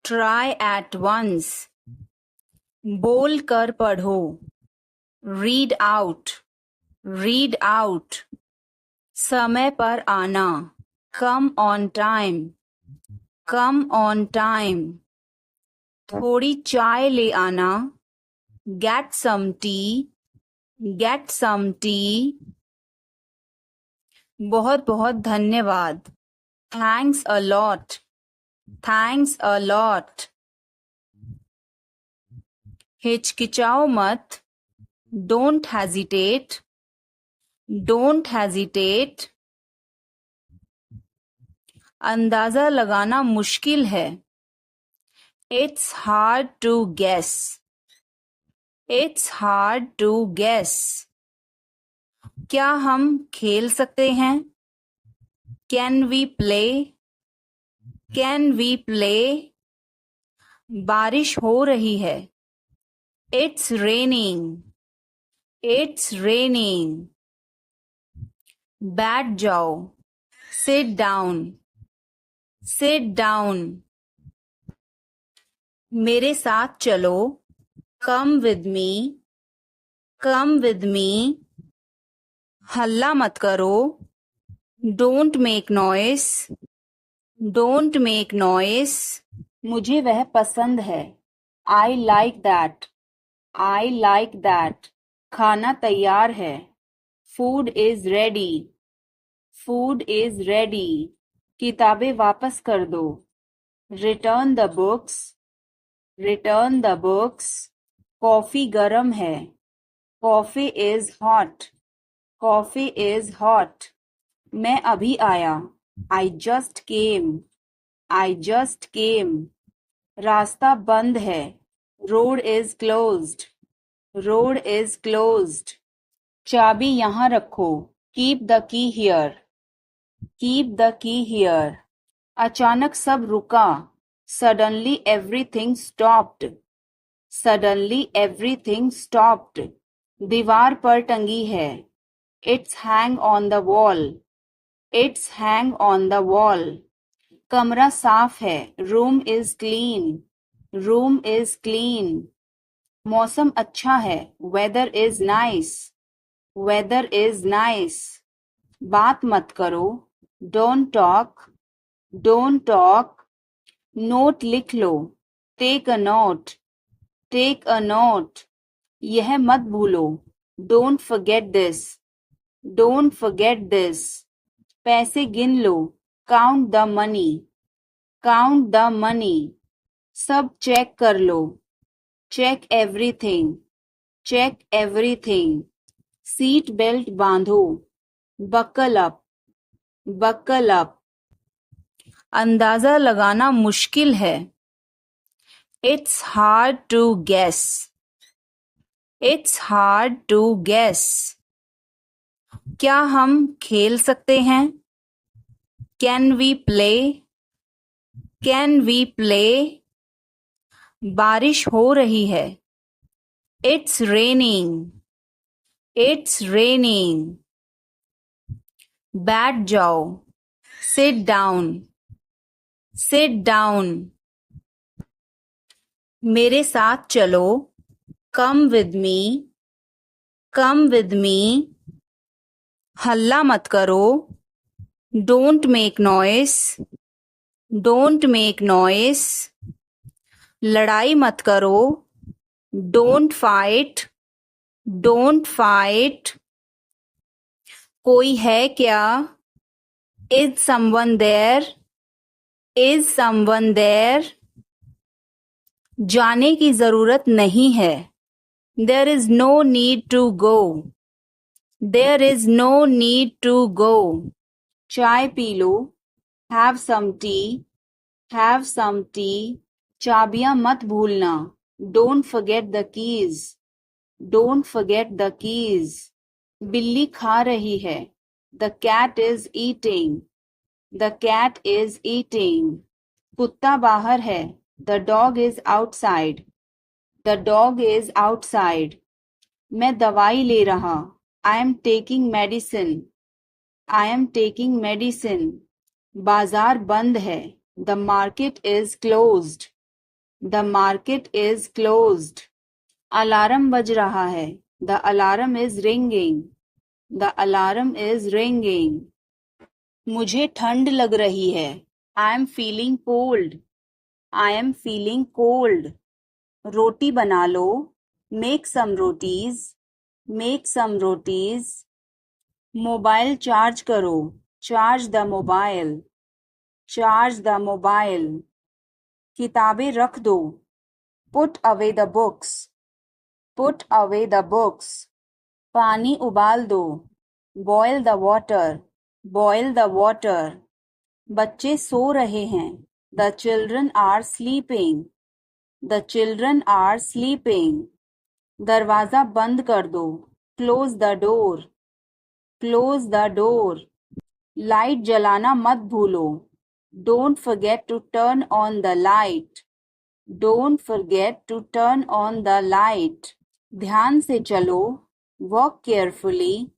Try at once. बोल कर पढ़ो. Read out. Read out. समय पर आना. Come on time. Come on time. थोड़ी चाय ले आना. Get some tea. Get some tea. बहुत बहुत धन्यवाद. Thanks a lot. Thanks a lot. हिचकिचाओ मत. Don't hesitate. Don't hesitate. अंदाजा लगाना मुश्किल है. It's hard to guess. It's hard to guess. क्या हम खेल सकते हैं? Can we play? Can we play? बारिश हो रही है. It's raining. It's raining. बैठ जाओ. Sit down. Sit down. मेरे साथ चलो. Come with me. Come with me. हल्ला मत करो. Don't make noise. Don't make noise. मुझे वह पसंद है. I like that. I like that. खाना तैयार है. Food is ready. Food is ready. किताबें वापस कर दो. Return the books. Return the books. Coffee गरम है. Coffee is hot. Coffee is hot. मैं अभी आया. I just came. I just came. रास्ता बंद है. Road is closed. Road is closed. चाबी यहाँ रखो. Keep the key here. Keep the key here. अचानक सब रुका. Suddenly everything stopped. Suddenly everything stopped. दीवार पर टंगी है. It's hang on the wall. It's hang on the wall. कमरा साफ है. Room is clean. Room is clean. मौसम अच्छा है. Weather is nice. Weather is nice. बात मत करो. Don't talk. Don't talk. Note लिख लो. Take a note. Take a note. यह मत भूलो. Don't forget this. Don't forget this. पैसे गिन लो. Count the money. Count the money. सब चेक कर लो. Check everything. Check everything. Seat belt बांधो. Buckle up. Buckle up. अंदाजा लगाना मुश्किल है. It's hard to guess. It's hard to guess. क्या हम खेल सकते हैं? Can we play? Can we play? बारिश हो रही है. It's raining. It's raining. बैठ जाओ. Sit down. Sit down. मेरे साथ चलो. Come with me. Come with me. हल्ला मत करो. Don't make noise. Don't make noise. लड़ाई मत करो. Don't fight. Don't fight. कोई है क्या? Is someone there? Is someone there? जाने की जरूरत नहीं है. There is no need to go. There is no need to go. चाय P low. Have some tea. Have some tea. चाबियां मत भूलना. Don't forget the keys. Don't forget the keys. बिल्ली खा रही है. The cat is eating. The cat is eating. कुत्ता बाहर है. The dog is outside. The dog is outside. मैं दवाई ले रहा. I am taking medicine. I am taking medicine. बाजार बंद है. The market is closed. The market is closed. Alarm बज रहा है. The alarm is ringing. The alarm is ringing. मुझे ठंड लग रही है. I am feeling cold. I am feeling cold. रोटी बना लो. Make some rotis. Make some rotis. Mobile charge करो. Charge the mobile. Charge the mobile. किताबें रख दो. Put away the books. Put away the books. पानी उबाल दो. Boil the water. Boil the water. बच्चे सो रहे हैं. The children are sleeping. The children are sleeping. दरवाजा बंद कर दो. Close the door. Close the door. Light जलाना मत भूलो. Don't forget to turn on the light. Don't forget to turn on the light. ध्यान से चलो. Walk carefully.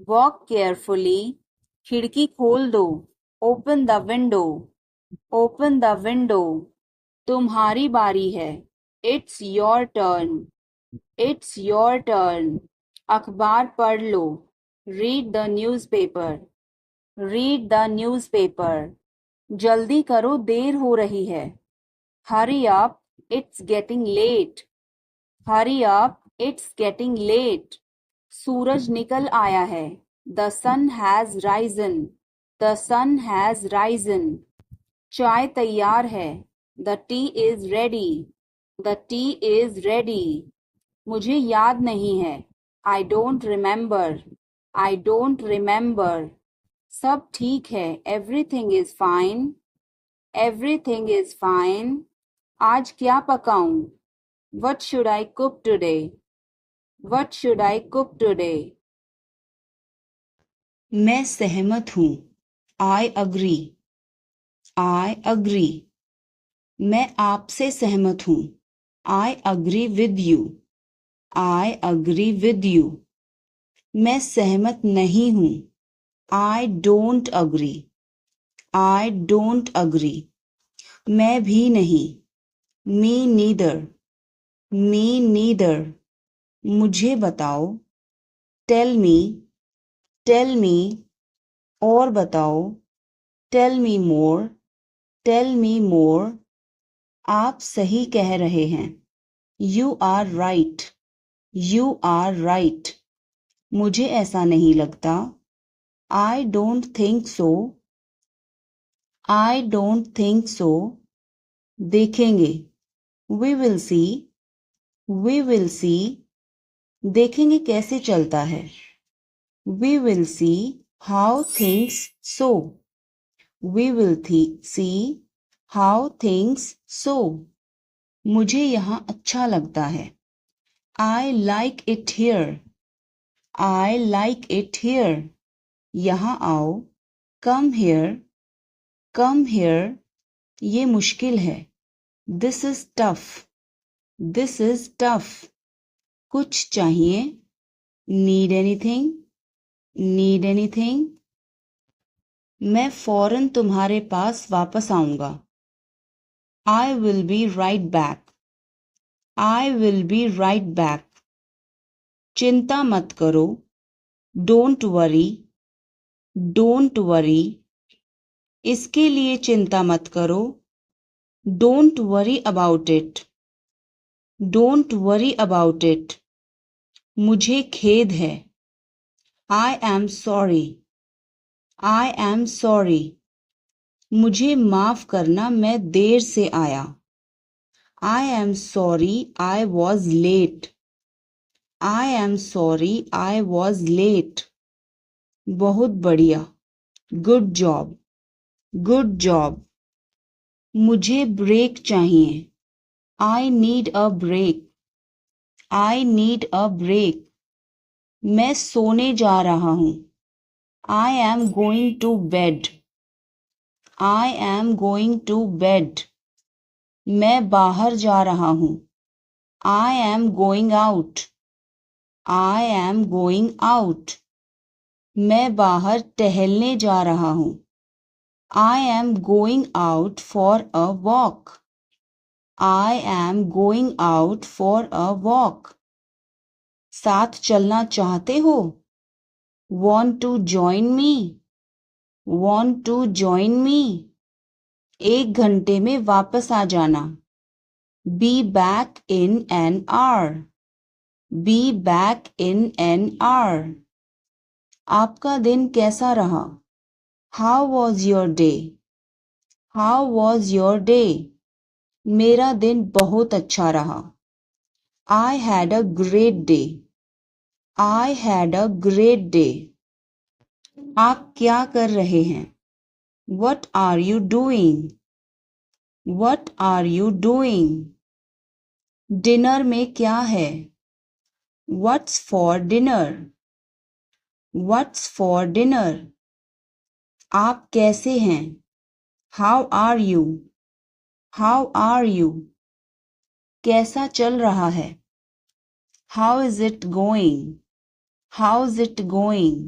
Walk carefully. खिड़की खोल दो. Open the window. Open the window. तुम्हारी बारी है. It's your turn. It's your turn. अखबार पढ़ लो. Read the newspaper. Read the newspaper. जल्दी करो, देर हो रही है. Hurry up, it's getting late. Hurry up, it's getting late. सूरज निकल आया है. The sun has risen. The sun has risen. चाय तैयार है. The tea is ready. The tea is ready. मुझे याद नहीं है. I don't remember. I don't remember. सब ठीक है. Everything is fine. Everything is fine. आज क्या पकाऊं? What should I cook today? What should I cook today? मैं सहमत हूँ. I agree. I agree. मैं आपसे सहमत हूँ. I agree with you. I agree with you. मैं सहमत नहीं हूँ. I don't agree. I don't agree. मैं भी नहीं. Me neither. Me neither. मुझे बताओ. Tell me. Tell me. और बताओ. Tell me more. Tell me more. आप सही कह रहे हैं. You are right. You are right. मुझे ऐसा नहीं लगता. I don't think so. I don't think so. देखेंगे. We will see. We will see. देखेंगे कैसे चलता है. We will see how things so. We will see how things so. मुझे यहाँ अच्छा लगता है. I like it here. I like it here. यहाँ आओ. Come here. Come here. ये मुश्किल है. This is tough. This is tough. कुछ चाहिए. Need anything? Need anything? मैं फौरन तुम्हारे पास वापस आऊंगा. I will be right back. I will be right back. चिंता मत करो. Don't worry. Don't worry. इसके लिए चिंता मत करो. Don't worry about it. Don't worry about it. मुझे खेद है. I am sorry. I am sorry. मुझे माफ करना, मैं देर से आया. I am sorry I was late. I am sorry I was late. बहुत बढ़िया. Good job. Good job. मुझे ब्रेक चाहिए. I need a break. I need a break. मैं सोने जा रहा हूँ. I am going to bed. I am going to bed. मैं बाहर जा रहा हूँ. I am going out. I am going out. मैं बाहर टहलने जा रहा हूँ. I am going out for a walk. I am going out for a walk. साथ चलना चाहते हो? Want to join me? Want to join me? 1 घंटे में वापस आ जाना. Be back in an hour. Be back in an hour. आपका दिन कैसा रहा? How was your day? How was your day? मेरा दिन बहुत अच्छा रहा. I had a great day. I had a great day. आप क्या कर रहे हैं? What are you doing? What are you doing? Dinner में क्या है? What's for dinner? What's for dinner? आप कैसे हैं? How are you? How are you? कैसा चल रहा है? How is it going? How's it going?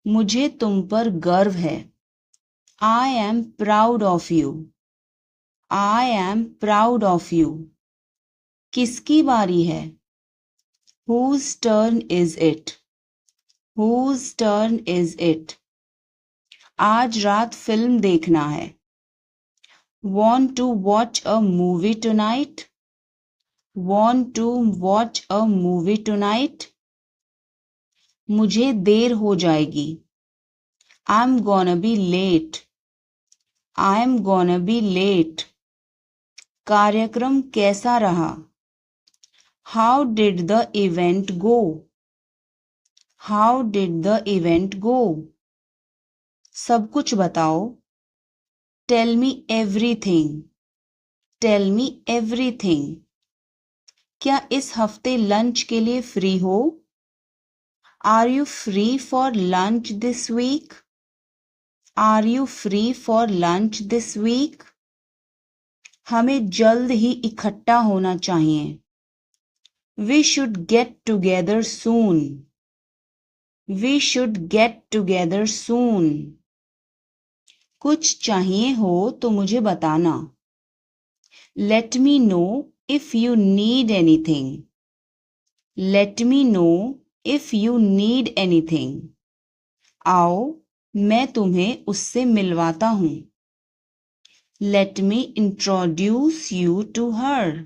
मुझे तुम पर गर्व है. I am proud of you. I am proud of you. किसकी बारी है? Whose turn is it? Whose turn is it? आज रात फिल्म देखना है. Want to watch a movie tonight? Want to watch a movie tonight? मुझे देर हो जाएगी. I'm gonna be late. I'm gonna be late. कार्यक्रम कैसा रहा? How did the event go? How did the event go? सब कुछ बताओ. Tell me everything. Tell me everything. क्या इस हफ्ते लंच के लिए फ्री हो? Are you free for lunch this week? Are you free for lunch this week? हमें जल्द ही इकट्ठा होना चाहिए. We should get together soon. We should get together soon. कुछ चाहिए हो तो मुझे बताना. Let me know if you need anything. Let me know if you need anything. आओ मैं तुम्हें उससे मिलवाता हूँ. Let me introduce you to her.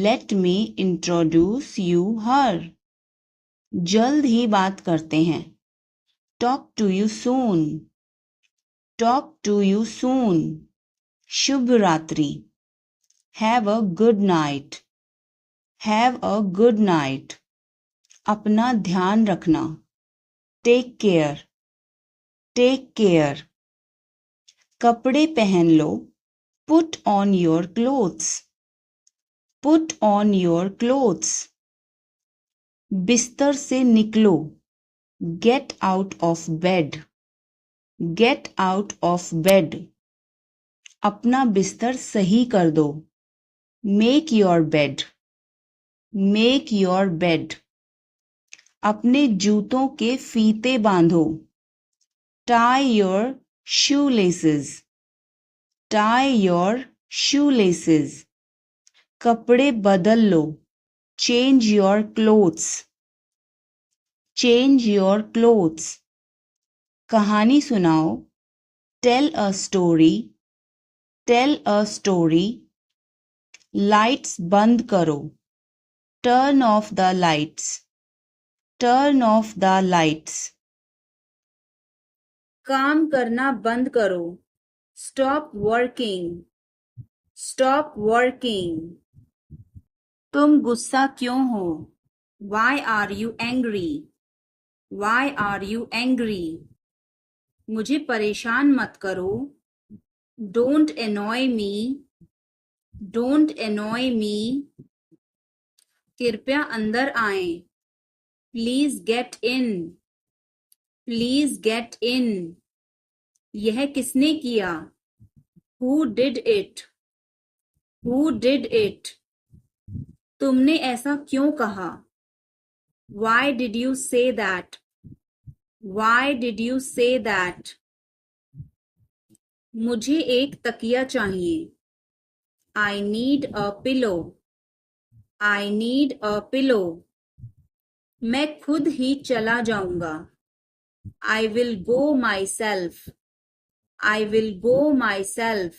Let me introduce you her. जल्द ही बात करते हैं. Talk to you soon. Talk to you soon. शुभ रात्रि. Have a good night. Have a good night. अपना ध्यान रखना. Take care. Take care. कपड़े पहन लो. Put on your clothes. Put on your clothes. बिस्तर से निकलो. Get out of bed. Get out of bed. अपना बिस्तर सही कर दो. Make your bed. Make your bed. अपने जूतों के फीते बांधो. Tie your shoelaces. Tie your shoelaces. कपड़े बदल लो. Change your clothes. Change your clothes. कहानी सुनाओ. Tell a story. Tell a story. Lights बंद करो. Turn off the lights. Turn off the lights. काम करना बंद करो. Stop working. Stop working. तुम गुस्सा क्यों हो? Why are you angry? Why are you angry? मुझे परेशान मत करो. Don't annoy me. Don't annoy me. कृपया अंदर आएं. Please get in. Please get in. यह किसने किया? Who did it? Who did it? तुमने ऐसा क्यों कहा? Why did you say that? Why did you say that? मुझे एक तकिया चाहिए. I need a pillow. I need a pillow. मैं खुद ही चला जाऊंगा. I will go myself. I will go myself.